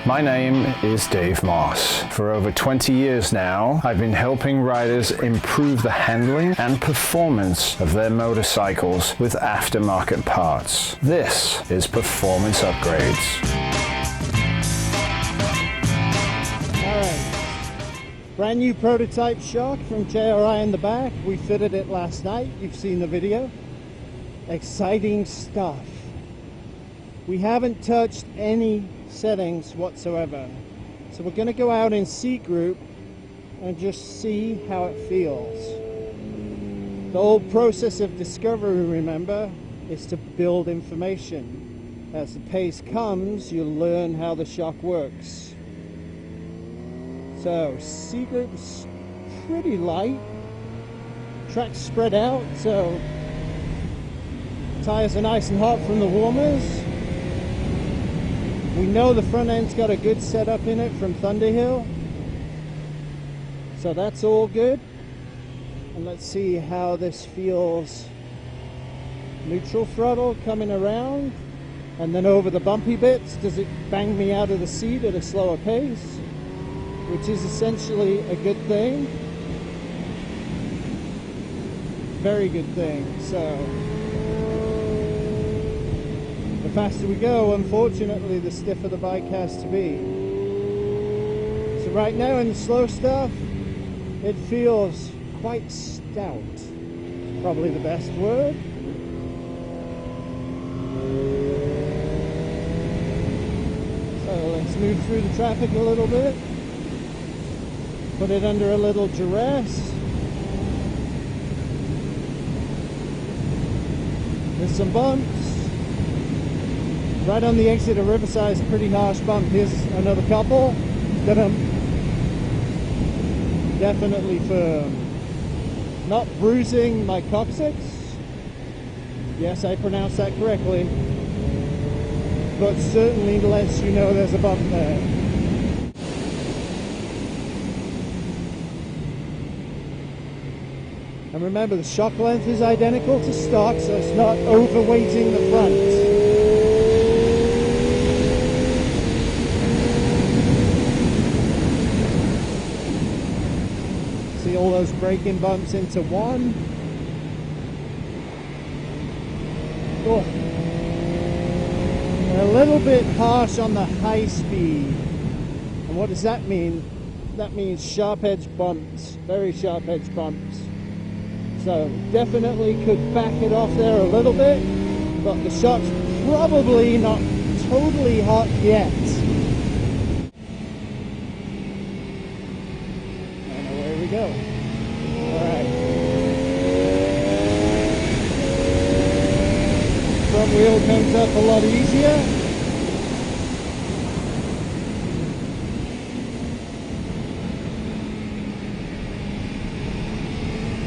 My name is Dave Moss. For over 20 years now, I've been helping riders improve the handling and performance of their motorcycles with aftermarket parts. This is Performance Upgrades. Brand new prototype shock from JRI in the back. We fitted it last night. You've seen the video. Exciting stuff. We haven't touched any settings whatsoever. So we're going to go out in C group and just see how it feels. The whole process of discovery, remember, is to build information. As the pace comes, you'll learn how the shock works. So C group's pretty light, track's spread out, so tires are nice and hot from the warmers. We know the front end's got a good setup in it from Thunderhill, so that's all good. And let's see how this feels. Neutral throttle coming around, and then over the bumpy bits, does it bang me out of the seat at a slower pace? Which is essentially a good thing. Very good thing. So the faster we go, unfortunately, the stiffer the bike has to be. So right now in the slow stuff, it feels quite stout. Probably the best word. So let's move through the traffic a little bit. Put it under a little duress. There's some bumps. Right on the exit of Riverside is a pretty harsh bump. Here's another couple. Definitely firm. Not bruising my coccyx. Yes, I pronounced that correctly. But certainly lets you know there's a bump there. And remember, the shock length is identical to stock, so it's not overweighting the front. See all those braking bumps into one? Oh. They're a little bit harsh on the high speed. And what does that mean? That means sharp edge bumps, very sharp edge bumps. So definitely could back it off there a little bit, but the shock's probably not totally hot yet. And away we go. Alright. Front wheel comes up a lot easier.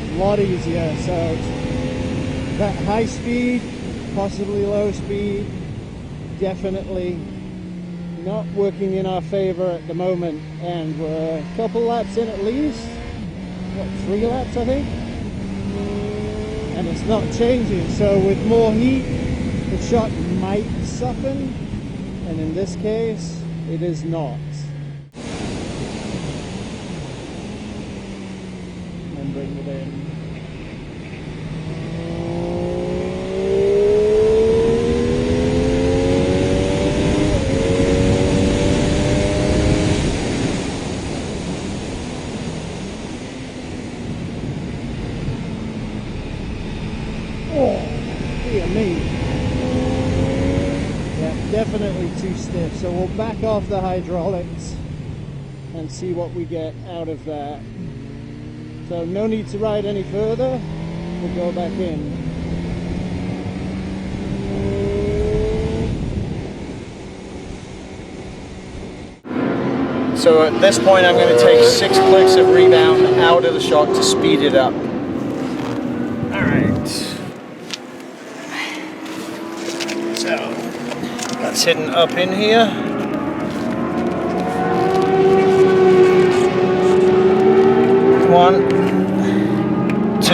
A lot easier, so that high speed, possibly low speed, definitely not working in our favor at the moment, and we're a couple laps in at least, what, 3 laps I think, and it's not changing. So with more heat the shock might soften, and in this case it is not. And bring it in. Yeah, definitely too stiff, so we'll back off the hydraulics and see what we get out of that. So no need to ride any further, we'll go back in. So at this point I'm going to take 6 clicks of rebound out of the shock to speed it up. Alright. So that's hidden up in here. One, 2,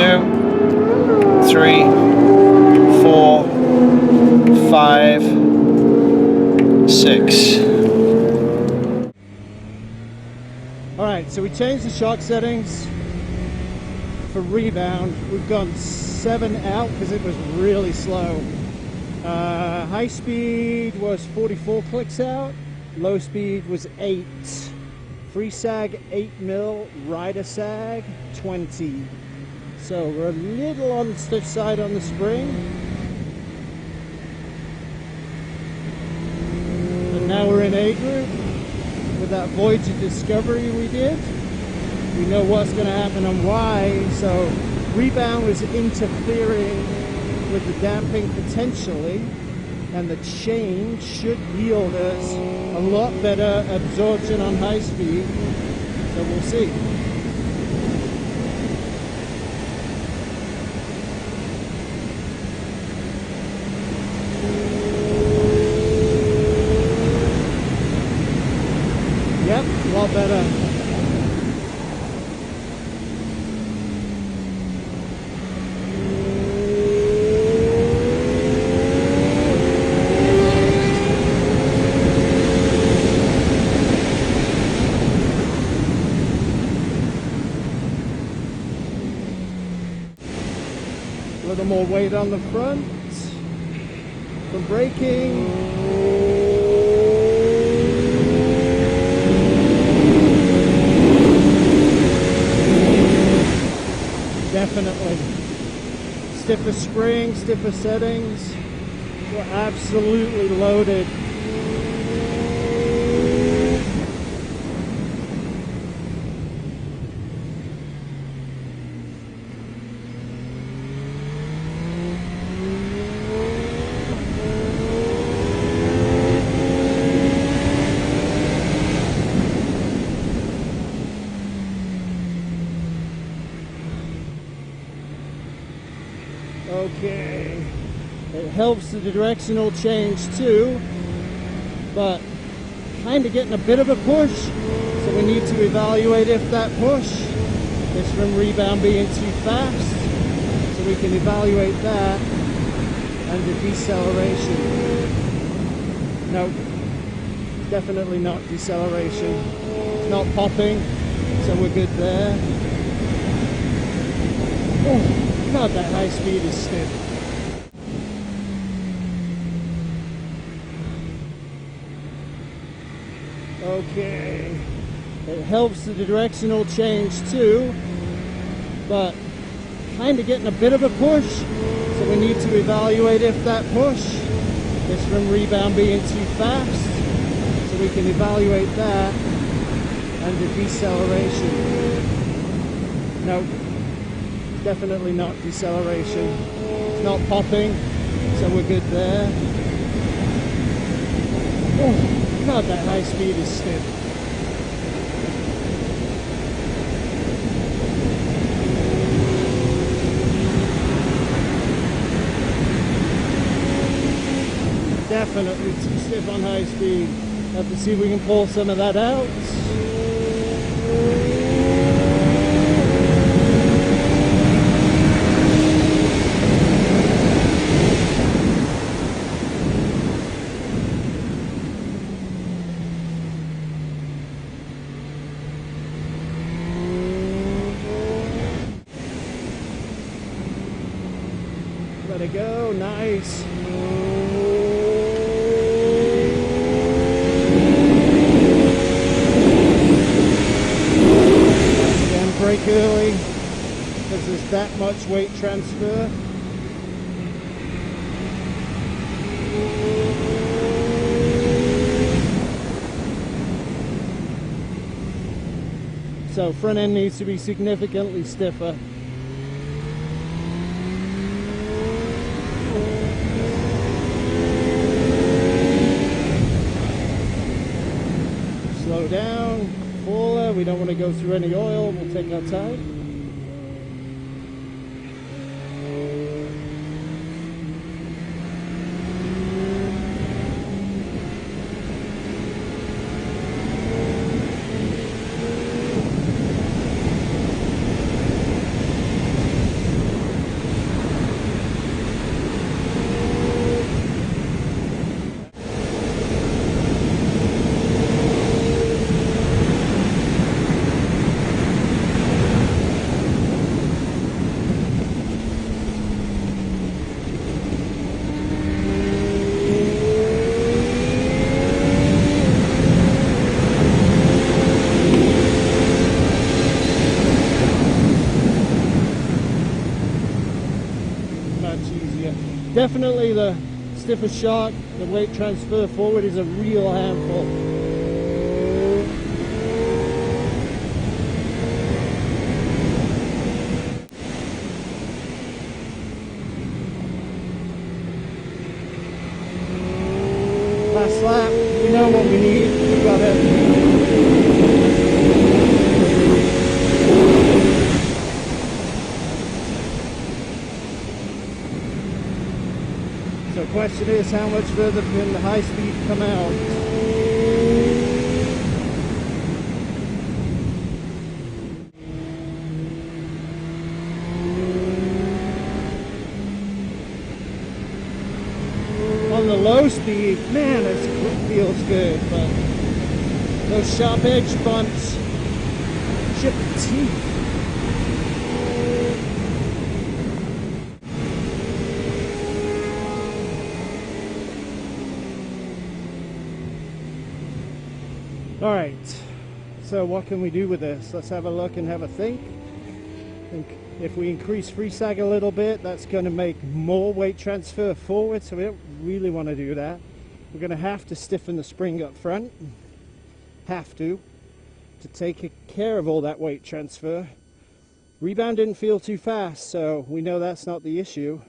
3, 4, 5, 6. So we changed the shock settings for rebound. We've gone 7 out because it was really slow. High speed was 44 clicks out, low speed was 8. Free sag 8 mil, rider sag 20. So we're a little on the stiff side on the spring. And now we're in A group with that Voyager Discovery we did. We know what's going to happen and why. So rebound was interfering with the damping potentially, and the change should yield us a lot better absorption on high speed. So we'll see. Yep, a lot better. A little more weight on the front from braking. Definitely. Stiffer spring, stiffer settings. We're absolutely loaded. Okay, it helps the directional change too, but kind of getting a bit of a push, so we need to evaluate if that push is from rebound being too fast, so we can evaluate that, and the deceleration. No, definitely not deceleration. It's not popping, so we're good there. Oh. God, that high speed is stiff. Okay, it helps the directional change too, but kind of getting a bit of a push, so we need to evaluate if that push is from rebound being too fast, so we can evaluate that, and the deceleration. No. Definitely not deceleration. It's not popping, so we're good there. Oh, God, that high speed is stiff. Definitely too stiff on high speed. Have to see if we can pull some of that out. Let it go, nice. Again, brake early because there's that much weight transfer. So front end needs to be significantly stiffer. Slow down, fuller, we don't want to go through any oil, we'll take our time. definitely the stiffer shock, the weight transfer forward is a real handful. Last lap, we know what we need, we got it. So the question is, how much further can the high speed come out? On the low speed, man, it feels good, but those sharp edge bumps chip the teeth. All right, so what can we do with this? Let's have a look and have a think. If we increase free sag a little bit, that's going to make more weight transfer forward, so we don't really want to do that. We're going to have to stiffen the spring up front, to take care of all that weight transfer. Rebound didn't feel too fast, so we know that's not the issue.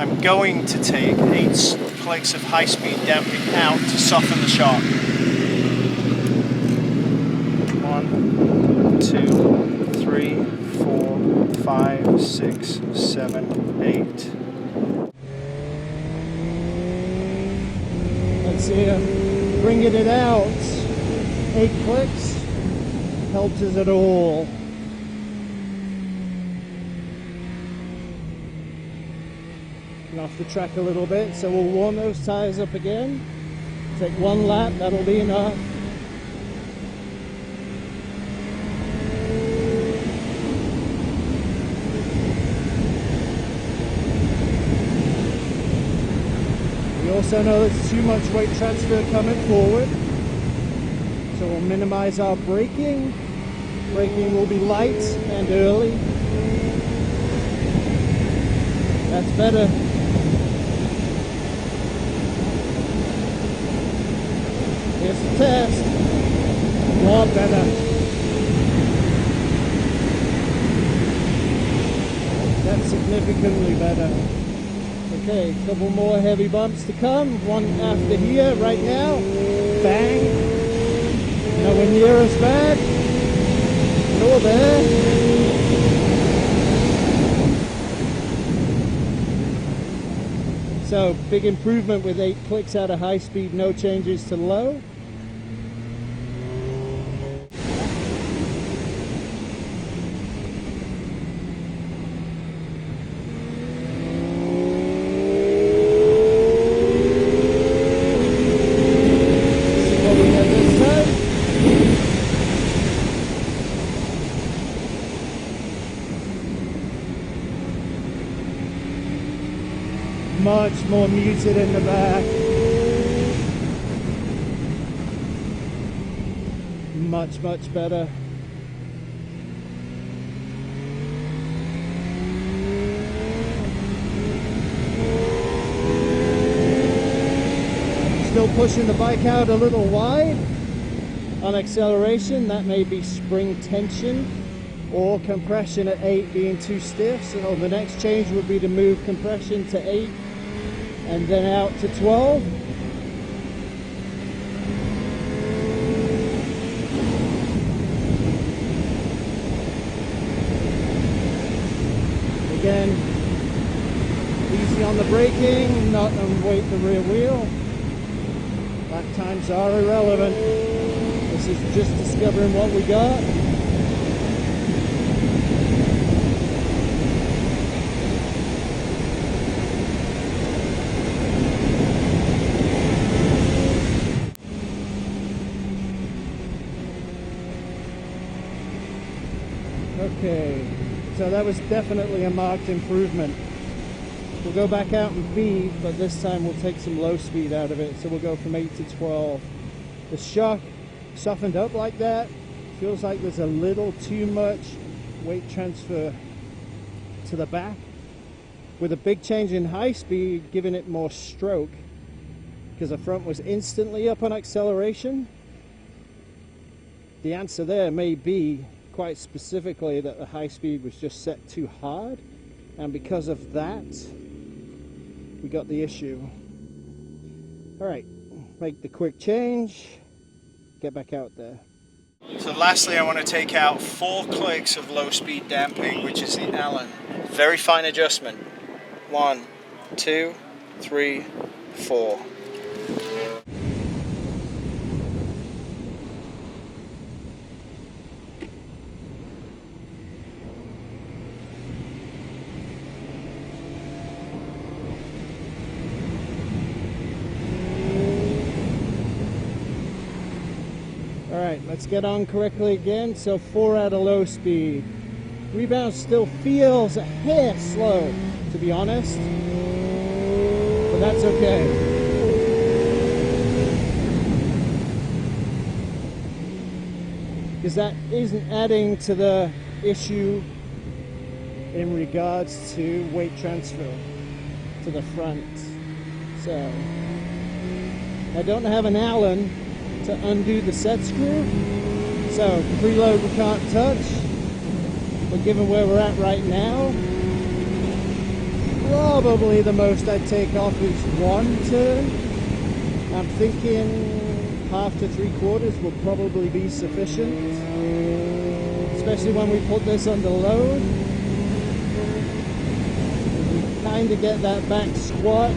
I'm going to take 8 clicks of high-speed damping out to soften the shock. 1, 2, 3, 4, 5, 6, 7, 8. Let's see, bringing it out. 8 clicks helped us at all. And off the track a little bit, so we'll warm those tires up again. Take 1 lap, that'll be enough. Also know there's too much weight transfer coming forward, so we'll minimize our braking. Braking will be light and early. That's better. Here's the test. A lot better. That's significantly better. Okay, a couple more heavy bumps to come. One after here, right now. Bang. Nowhere near as bad. Nor there. So, big improvement with 8 clicks out of high speed, no changes to low. Much more muted in the back. Much better. Still pushing the bike out a little wide on acceleration. That may be spring tension or compression at 8 being too stiff. So the next change would be to move compression to 8 and then out to 12. Again, easy on the braking, not unweight the rear wheel. Lap times are irrelevant. This is just discovering what we got. Okay, so that was definitely a marked improvement. We'll go back out and V, but this time we'll take some low speed out of it. So we'll go from 8 to 12. The shock softened up like that. Feels like there's a little too much weight transfer to the back. with a big change in high speed, giving it more stroke, because the front was instantly up on acceleration? The answer there may be quite specifically that the high speed was just set too hard, and because of that we got the issue. Alright, make the quick change, get back out there. So lastly, I want to take out 4 clicks of low speed damping, which is the Allen. Very fine adjustment. 1, 2, 3, 4. Alright, let's get on correctly again. So 4 at a low speed. Rebound still feels a hair slow, to be honest, but that's okay. Because that isn't adding to the issue in regards to weight transfer to the front. So I don't have an Allen to undo the set screw, so preload we can't touch, but given where we're at right now, probably the most I'd take off is 1 turn. I'm thinking 1/2 to 3/4 will probably be sufficient, especially when we put this under load. We kind of get that back squat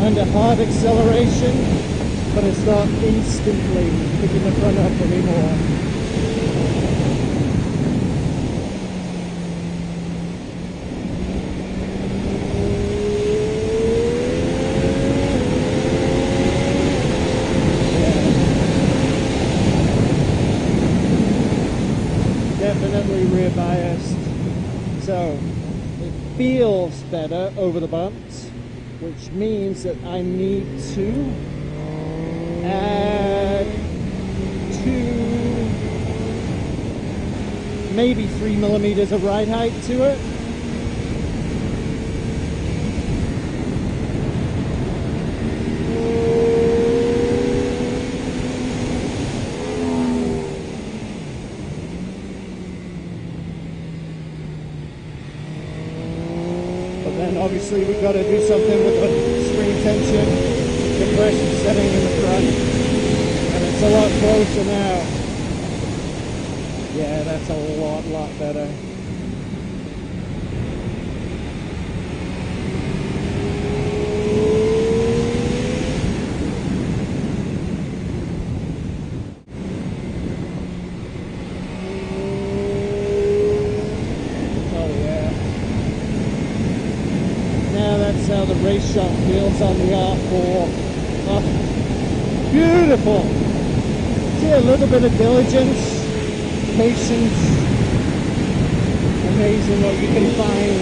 under hard acceleration, but it's not instantly picking the front up anymore. Definitely rear biased, so it feels better over the bumps, which means that I need to add 2, maybe 3 millimeters of ride height to it. But then obviously we've got to do something with the spring tension, compression setting in the front, and it's a lot closer now. Yeah, that's a lot better. That's how the race shot feels on the R4. Oh, beautiful! See, a little bit of diligence, patience, amazing what you can find.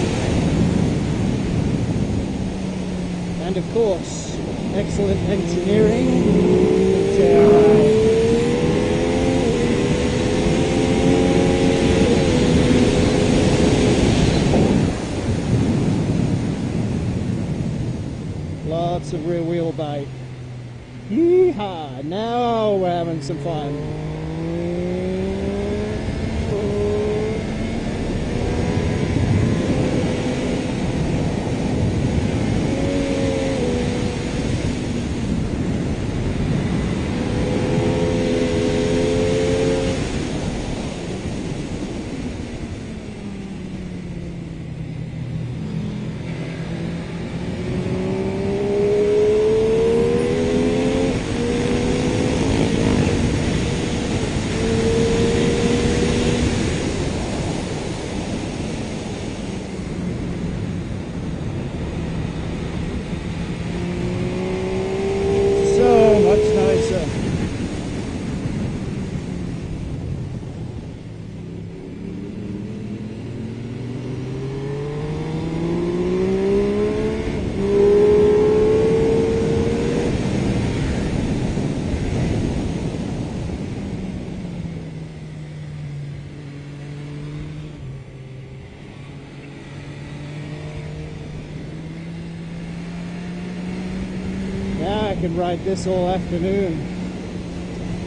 And of course, excellent engineering, JRI. Lots of rear wheel bite. Yeehaw! Now we're having some fun. back and ride this all afternoon.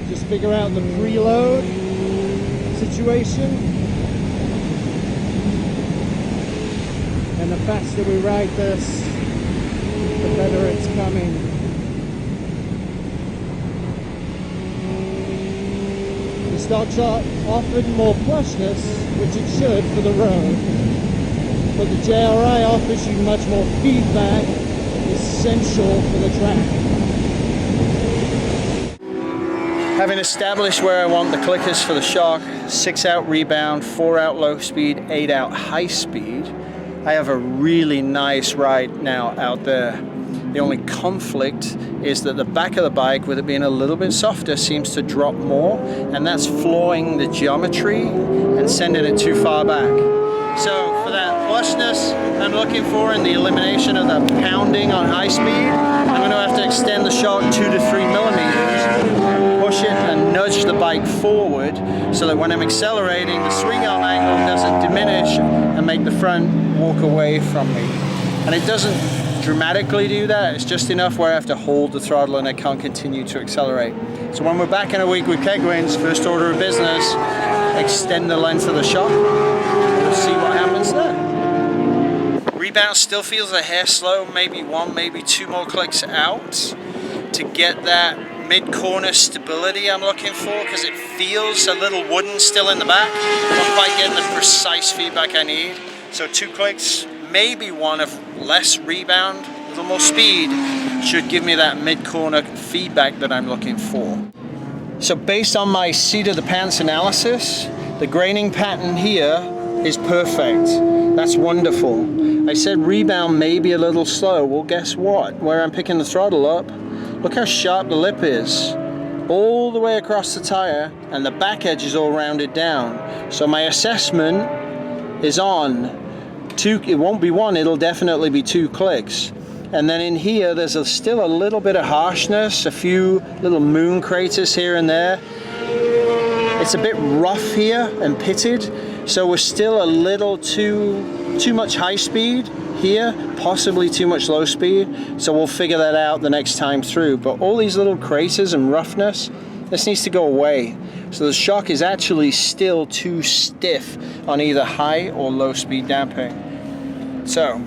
Just figure out the preload situation. And the faster we ride this, the better it's coming. The stock shot offered more plushness, which it should for the road, but the JRI offers you much more feedback, essential for the track. Having established where I want the clickers for the shock, 6 out rebound, 4 out low speed, 8 out high speed, I have a really nice ride now out there. The only conflict is that the back of the bike, with it being a little bit softer, seems to drop more, and that's flowing the geometry and sending it too far back. So for that plushness I'm looking for and the elimination of the pounding on high speed, I'm going to have to extend the shock 2 to 3 millimeters, push it and nudge the bike forward so that when I'm accelerating, the swing arm angle doesn't diminish and make the front walk away from me. And it doesn't dramatically do that, it's just enough where I have to hold the throttle and I can't continue to accelerate. So when we're back in a week with Keglins, first order of business, extend the length of the shock. We'll see what happens there. Rebound still feels a hair slow, maybe 1, maybe 2 more clicks out to get that mid-corner stability I'm looking for, because it feels a little wooden still in the back. I'm not quite getting the precise feedback I need. So 2 clicks, maybe 1 of less rebound, a little more speed, should give me that mid-corner feedback that I'm looking for. So based on my seat of the pants analysis, the graining pattern here is perfect. That's wonderful. I said rebound may be a little slow. Well, guess what? Where I'm picking the throttle up, look how sharp the lip is. All the way across the tire, and the back edge is all rounded down. So my assessment is on. It won't be 1, it'll definitely be 2 clicks. And then in here, there's still a little bit of harshness, a few little moon craters here and there. It's a bit rough here and pitted, so we're still a little too much high speed here, possibly too much low speed, so we'll figure that out the next time through. But all these little craters and roughness, this needs to go away. So the shock is actually still too stiff on either high or low speed damping. So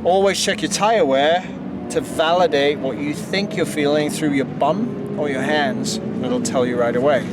always check your tire wear to validate what you think you're feeling through your bum or your hands, and it'll tell you right away.